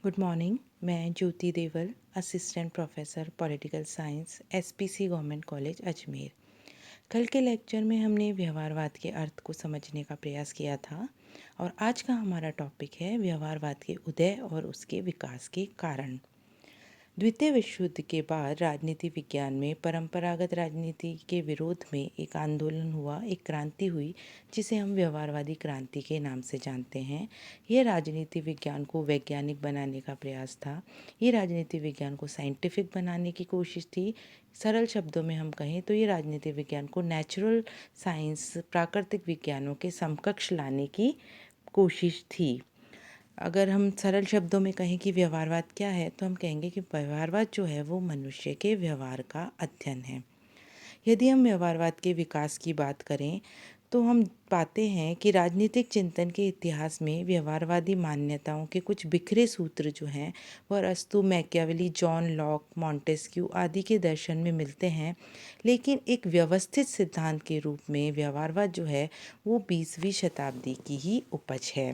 Good morning. मैं Jyoti Deval, assistant professor political science, SPC government college Ajmer. कल के लेक्चर में हमने व्यवहारवाद के अर्थ को समझने का प्रयास किया था और आज का हमारा टॉपिक है व्यवहारवाद के उदय और उसके विकास के कारण। द्वितीय विश्व युद्ध के बाद राजनीति विज्ञान में परंपरागत राजनीति के विरोध में एक आंदोलन हुआ, एक क्रांति हुई जिसे हम व्यवहारवादी क्रांति के नाम से जानते हैं। यह राजनीति विज्ञान को वैज्ञानिक बनाने का प्रयास था। ये राजनीति विज्ञान को साइंटिफिक बनाने की कोशिश थी। सरल शब्दों में हम कहें तो ये राजनीति विज्ञान को नेचुरल साइंस, प्राकृतिक विज्ञानों के समकक्ष लाने की कोशिश थी। अगर हम सरल शब्दों में कहें कि व्यवहारवाद क्या है, तो हम कहेंगे कि व्यवहारवाद जो है वो मनुष्य के व्यवहार का अध्ययन है। यदि हम व्यवहारवाद के विकास की बात करें तो हम पाते हैं कि राजनीतिक चिंतन के इतिहास में व्यवहारवादी मान्यताओं के कुछ बिखरे सूत्र जो हैं वह अरस्तू, मैकियावेली, जॉन लॉक, मॉन्टेस्क्यू आदि के दर्शन में मिलते हैं, लेकिन एक व्यवस्थित सिद्धांत के रूप में व्यवहारवाद जो है वो 20वीं शताब्दी की ही उपज है।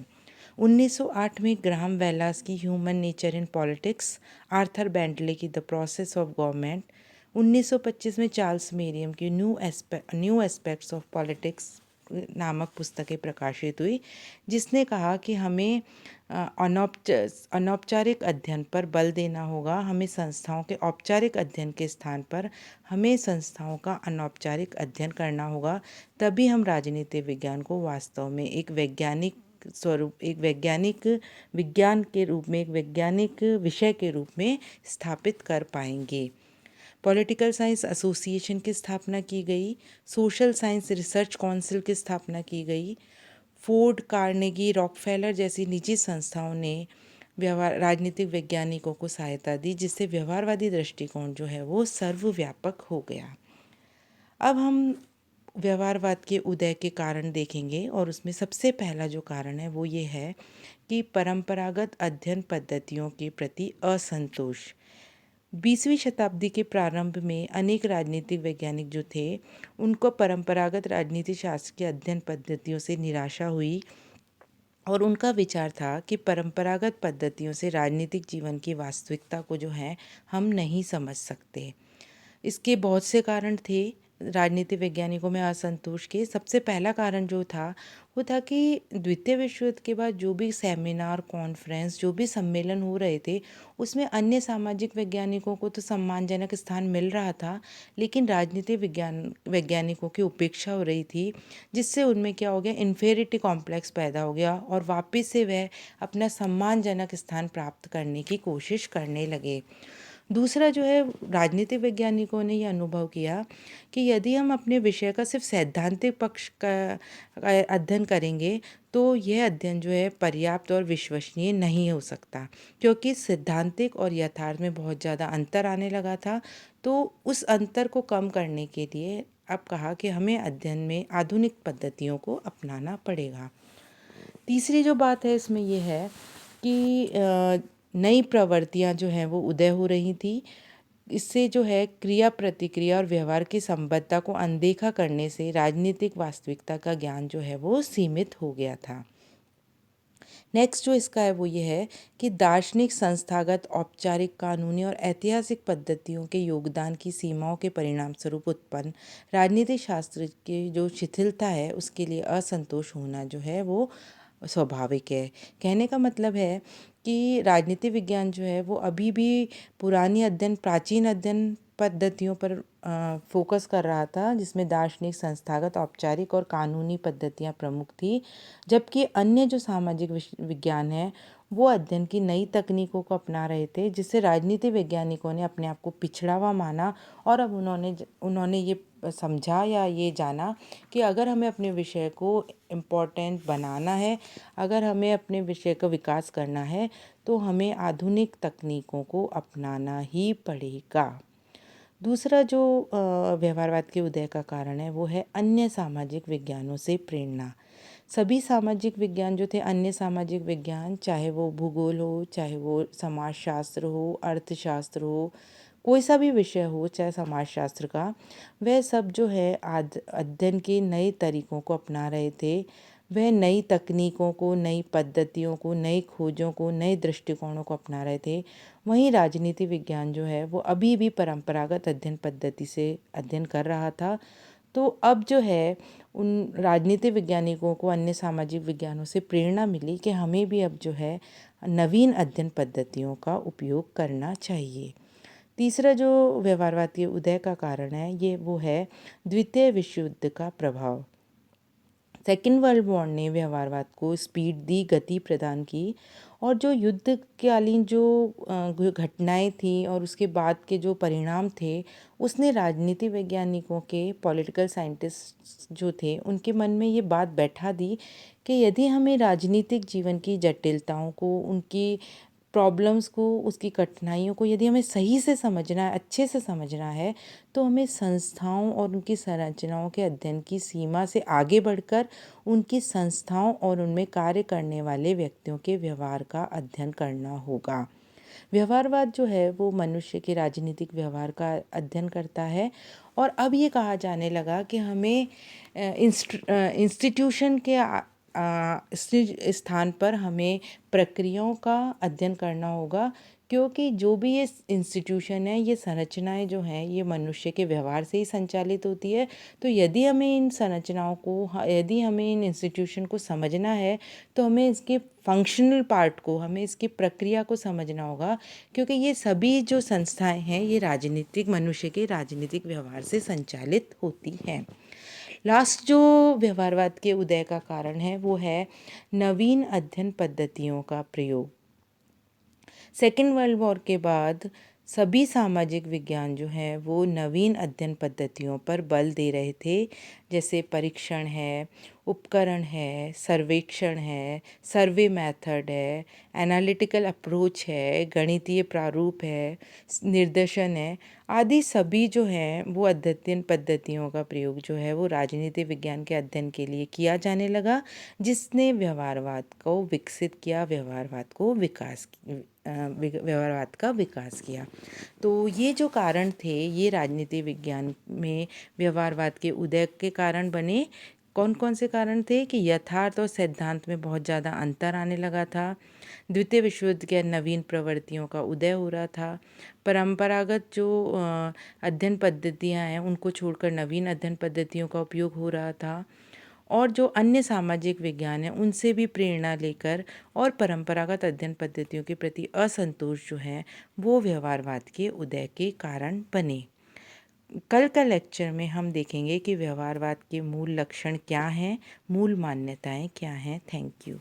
1908 में ग्राहम वेलास की human nature in politics, Arthur Bentley की द प्रोसेस ऑफ गवर्नमेंट, 1925 में चार्ल्स मेरियम की न्यू एस्पेक्ट्स ऑफ पॉलिटिक्स नामक पुस्तकें प्रकाशित हुई, जिसने कहा कि हमें अनौपचारिक अध्ययन पर बल देना होगा। हमें संस्थाओं के औपचारिक अध्ययन के स्थान पर हमें संस्थाओं का अनौपचारिक अध्ययन करना होगा। तभी हम राजनीति विज्ञान को वास्तव में एक वैज्ञानिक स्वरूप, एक वैज्ञानिक विज्ञान के रूप में, एक वैज्ञानिक विषय के रूप में स्थापित कर पाएंगे। पॉलिटिकल साइंस एसोसिएशन की स्थापना की गई। सोशल साइंस रिसर्च काउंसिल की स्थापना की गई। फोर्ड, कार्नेगी, रॉकफेलर जैसी निजी संस्थाओं ने व्यवहार राजनीतिक वैज्ञानिकों को सहायता दी, जिससे व्यवहारवादी दृष्टिकोण जो है वो सर्वव्यापक हो गया। अब हम व्यवहारवाद के उदय के कारण देखेंगे और उसमें सबसे पहला जो कारण है वो ये है कि परंपरागत अध्ययन पद्धतियों के प्रति असंतोष। 20वीं शताब्दी के प्रारंभ में अनेक राजनीतिक वैज्ञानिक जो थे उनको परंपरागत राजनीति शास्त्र के अध्ययन पद्धतियों से निराशा हुई और उनका विचार था कि परंपरागत पद्धतियों से राजनीतिक जीवन की वास्तविकता को जो है हम नहीं समझ सकते। इसके बहुत से कारण थे राजनीति वैज्ञानिकों में असंतोष के। सबसे पहला कारण जो था वो था कि द्वितीय विश्व युद्ध के बाद जो भी सेमिनार, कॉन्फ्रेंस, जो भी सम्मेलन हो रहे थे उसमें अन्य सामाजिक वैज्ञानिकों को तो सम्मानजनक स्थान मिल रहा था, लेकिन राजनीति वैज्ञानिकों की उपेक्षा हो रही थी, जिससे उनमें क्या हो गया, इन्फेरिटी कॉम्प्लेक्स पैदा हो गया और वापस से वह अपना सम्मानजनक स्थान प्राप्त करने की कोशिश करने लगे। दूसरा जो है, राजनीतिक वैज्ञानिकों ने यह अनुभव किया कि यदि हम अपने विषय का सिर्फ सैद्धांतिक पक्ष का अध्ययन करेंगे तो यह अध्ययन जो है पर्याप्त और विश्वसनीय नहीं हो सकता, क्योंकि सैद्धांतिक और यथार्थ में बहुत ज़्यादा अंतर आने लगा था। तो उस अंतर को कम करने के लिए अब कहा कि हमें अध्ययन में आधुनिक पद्धतियों को अपनाना पड़ेगा। तीसरी जो बात है इसमें यह है कि नई प्रवृत्तियां जो हैं वो उदय हो रही थी। इससे जो है क्रिया प्रतिक्रिया और व्यवहार की संबद्धता को अनदेखा करने से राजनीतिक वास्तविकता का ज्ञान जो है वो सीमित हो गया था। नेक्स्ट जो इसका है वो ये है कि दार्शनिक, संस्थागत, औपचारिक, कानूनी और ऐतिहासिक पद्धतियों के योगदान की सीमाओं के परिणाम स्वरूप उत्पन्न राजनीतिक शास्त्र की जो शिथिलता है उसके लिए असंतोष होना जो है वो स्वाभाविक है। कहने का मतलब है कि राजनीति विज्ञान जो है वो अभी भी प्राचीन अध्ययन पद्धतियों पर फोकस कर रहा था, जिसमें दार्शनिक, संस्थागत, औपचारिक और कानूनी पद्धतियां प्रमुख थी, जबकि अन्य जो सामाजिक विज्ञान है वो अध्ययन की नई तकनीकों को अपना रहे थे, जिससे राजनीति वैज्ञानिकों ने अपने आप को पिछड़ा हुआ माना और अब उन्होंने ये समझा या ये जाना कि अगर हमें अपने विषय को इम्पोर्टेंट बनाना है, अगर हमें अपने विषय का विकास करना है, तो हमें आधुनिक तकनीकों को अपनाना ही पड़ेगा। दूसरा जो व्यवहारवाद के उदय का कारण है वो है अन्य सामाजिक विज्ञानों से प्रेरणा। सभी सामाजिक विज्ञान जो थे, अन्य सामाजिक विज्ञान, चाहे वो भूगोल हो, चाहे वो समाजशास्त्र हो, अर्थशास्त्र हो, कोई सा भी विषय हो चाहे समाजशास्त्र का, वह सब जो है अध्ययन के नए तरीकों को अपना रहे थे। वह नई तकनीकों को, नई पद्धतियों को, नई खोजों को, नए दृष्टिकोणों को अपना रहे थे। वहीं राजनीति विज्ञान जो है वो अभी भी परंपरागत अध्ययन पद्धति से अध्ययन कर रहा था। तो अब जो है उन राजनीति वैज्ञानिकों को अन्य सामाजिक विज्ञानों से प्रेरणा मिली कि हमें भी अब जो है नवीन अध्ययन पद्धतियों का उपयोग करना चाहिए। तीसरा जो व्यवहारवाद के उदय का कारण है ये वो है द्वितीय विश्व युद्ध का प्रभाव। सेकेंड वर्ल्ड वॉर ने व्यवहारवाद को स्पीड दी, गति प्रदान की, और जो युद्धकालीन जो घटनाएं थी और उसके बाद के जो परिणाम थे उसने राजनीति वैज्ञानिकों के, पॉलिटिकल साइंटिस्ट जो थे उनके मन में ये बात बैठा दी कि यदि हमें राजनीतिक जीवन की जटिलताओं को, उनकी प्रॉब्लम्स को, उसकी कठिनाइयों को यदि हमें सही से समझना है, अच्छे से समझना है, तो हमें संस्थाओं और उनकी संरचनाओं के अध्ययन की सीमा से आगे बढ़कर उनकी संस्थाओं और उनमें कार्य करने वाले व्यक्तियों के व्यवहार का अध्ययन करना होगा। व्यवहारवाद जो है वो मनुष्य के राजनीतिक व्यवहार का अध्ययन करता है, और अब ये कहा जाने लगा कि हमें इंस्टीट्यूशन के स्थान पर हमें प्रक्रियाओं का अध्ययन करना होगा, क्योंकि जो भी ये इंस्टीट्यूशन है, ये संरचनाएं जो हैं ये मनुष्य के व्यवहार से ही संचालित होती है। तो यदि हमें इन संरचनाओं को, यदि हमें इन इंस्टीट्यूशन को समझना है, तो हमें इसके फंक्शनल पार्ट को, हमें इसकी प्रक्रिया को समझना होगा, क्योंकि ये सभी जो संस्थाएं हैं ये राजनीतिक, मनुष्य के राजनीतिक व्यवहार से संचालित होती हैं। लास्ट जो व्यवहारवाद के उदय का कारण है वो है नवीन अध्ययन पद्धतियों का प्रयोग। सेकेंड वर्ल्ड वॉर के बाद सभी सामाजिक विज्ञान जो हैं वो नवीन अध्ययन पद्धतियों पर बल दे रहे थे, जैसे परीक्षण है, उपकरण है, सर्वेक्षण है, सर्वे मेथड है, एनालिटिकल अप्रोच है, गणितीय प्रारूप है, निर्देशन है, आदि सभी जो हैं वो अध्ययन पद्धतियों का प्रयोग जो है वो राजनीति विज्ञान के अध्ययन के लिए किया जाने लगा, जिसने व्यवहारवाद को विकसित किया, व्यवहारवाद का विकास किया। तो ये जो कारण थे ये राजनीति विज्ञान में व्यवहारवाद के उदय के कारण बने। कौन कौन से कारण थे कि यथार्थ और सिद्धांत में बहुत ज़्यादा अंतर आने लगा था, द्वितीय विश्व युद्ध के नवीन प्रवृत्तियों का उदय हो रहा था, परंपरागत जो अध्ययन पद्धतियां हैं उनको छोड़कर नवीन अध्ययन पद्धतियों का उपयोग हो रहा था, और जो अन्य सामाजिक विज्ञान हैं उनसे भी प्रेरणा लेकर और परंपरागत अध्ययन पद्धतियों के प्रति असंतोष जो है वो व्यवहारवाद के उदय के कारण बने। कल का लेक्चर में हम देखेंगे कि व्यवहारवाद के मूल लक्षण क्या हैं, मूल मान्यताएं क्या हैं। Thank you.